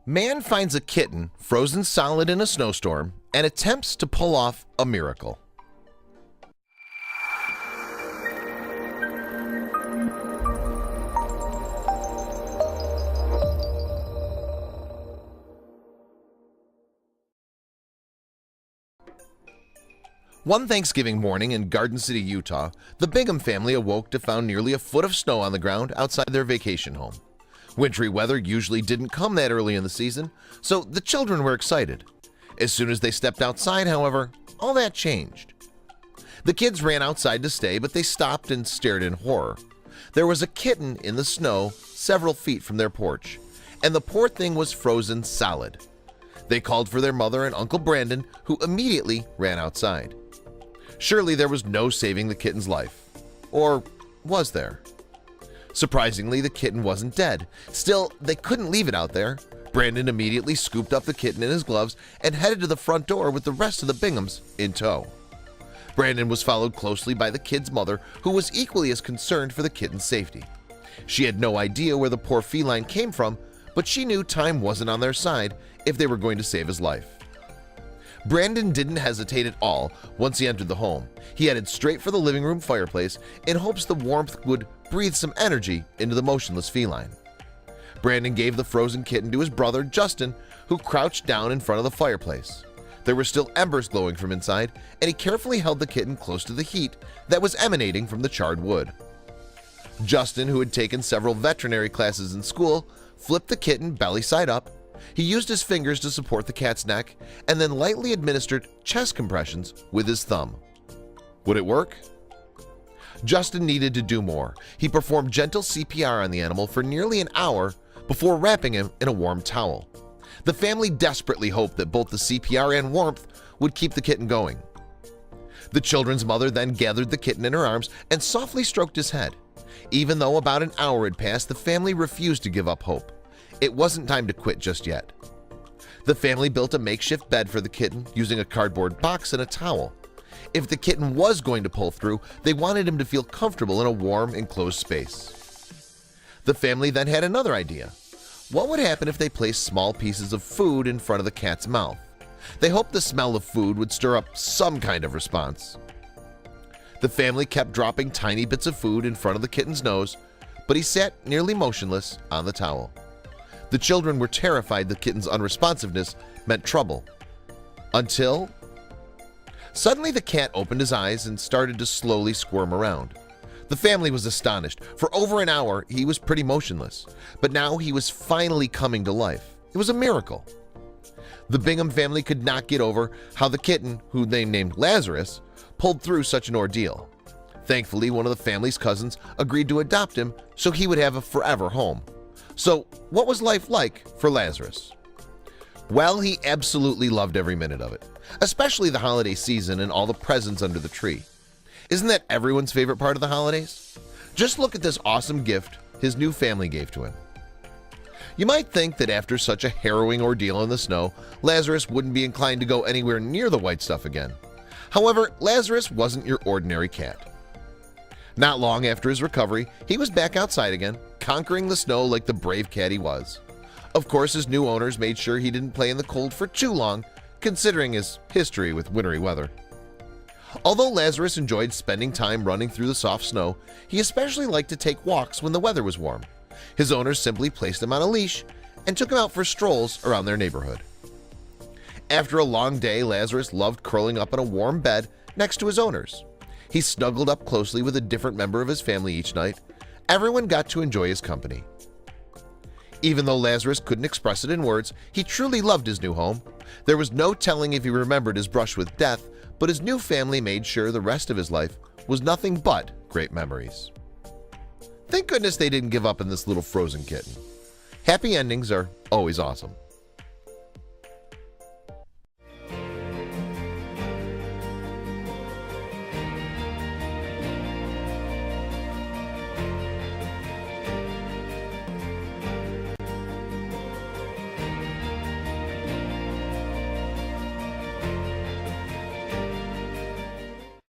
Man finds a kitten frozen solid in a snowstorm and attempts to pull off a miracle. One Thanksgiving morning in Garden City, Utah, the Bingham family awoke to find nearly a foot of snow on the ground outside their vacation home. Wintry weather usually didn't come that early in the season, so the children were excited. As soon as they stepped outside, however, all that changed. The kids ran outside to stay, but they stopped and stared in horror. There was a kitten in the snow several feet from their porch, and the poor thing was frozen solid. They called for their mother and Uncle Brandon, who immediately ran outside. Surely there was no saving the kitten's life. Or was there? Surprisingly, the kitten wasn't dead. Still, they couldn't leave it out there. Brandon immediately scooped up the kitten in his gloves and headed to the front door with the rest of the Binghams in tow. Brandon was followed closely by the kid's mother, who was equally as concerned for the kitten's safety. She had no idea where the poor feline came from, but she knew time wasn't on their side if they were going to save his life. Brandon didn't hesitate at all once he entered the home. He headed straight for the living room fireplace in hopes the warmth would breathe some energy into the motionless feline. Brandon gave the frozen kitten to his brother, Justin, who crouched down in front of the fireplace. There were still embers glowing from inside, and he carefully held the kitten close to the heat that was emanating from the charred wood. Justin, who had taken several veterinary classes in school, flipped the kitten belly side up. He used his fingers to support the cat's neck and then lightly administered chest compressions with his thumb. Would it work? Justin needed to do more. He performed gentle CPR on the animal for nearly an hour before wrapping him in a warm towel. The family desperately hoped that both the CPR and warmth would keep the kitten going. The children's mother then gathered the kitten in her arms and softly stroked his head. Even though about an hour had passed, the family refused to give up hope. It wasn't time to quit just yet. The family built a makeshift bed for the kitten using a cardboard box and a towel. If the kitten was going to pull through, they wanted him to feel comfortable in a warm, enclosed space. The family then had another idea. What would happen if they placed small pieces of food in front of the cat's mouth? They hoped the smell of food would stir up some kind of response. The family kept dropping tiny bits of food in front of the kitten's nose, but he sat nearly motionless on the towel. The children were terrified the kitten's unresponsiveness meant trouble. Until suddenly the cat opened his eyes and started to slowly squirm around. The family was astonished. For over an hour, he was pretty motionless, but now he was finally coming to life. It was a miracle. The Bingham family could not get over how the kitten, who they named Lazarus, pulled through such an ordeal. Thankfully, one of the family's cousins agreed to adopt him so he would have a forever home. So, what was life like for Lazarus? Well, he absolutely loved every minute of it, especially the holiday season and all the presents under the tree. Isn't that everyone's favorite part of the holidays? Just look at this awesome gift his new family gave to him. You might think that after such a harrowing ordeal in the snow, Lazarus wouldn't be inclined to go anywhere near the white stuff again. However, Lazarus wasn't your ordinary cat. Not long after his recovery, he was back outside again, conquering the snow like the brave cat he was. Of course, his new owners made sure he didn't play in the cold for too long, considering his history with wintry weather. Although Lazarus enjoyed spending time running through the soft snow, he especially liked to take walks when the weather was warm. His owners simply placed him on a leash and took him out for strolls around their neighborhood. After a long day, Lazarus loved curling up in a warm bed next to his owners. He snuggled up closely with a different member of his family each night. Everyone got to enjoy his company. Even though Lazarus couldn't express it in words, he truly loved his new home. There was no telling if he remembered his brush with death, but his new family made sure the rest of his life was nothing but great memories. Thank goodness they didn't give up on this little frozen kitten. Happy endings are always awesome.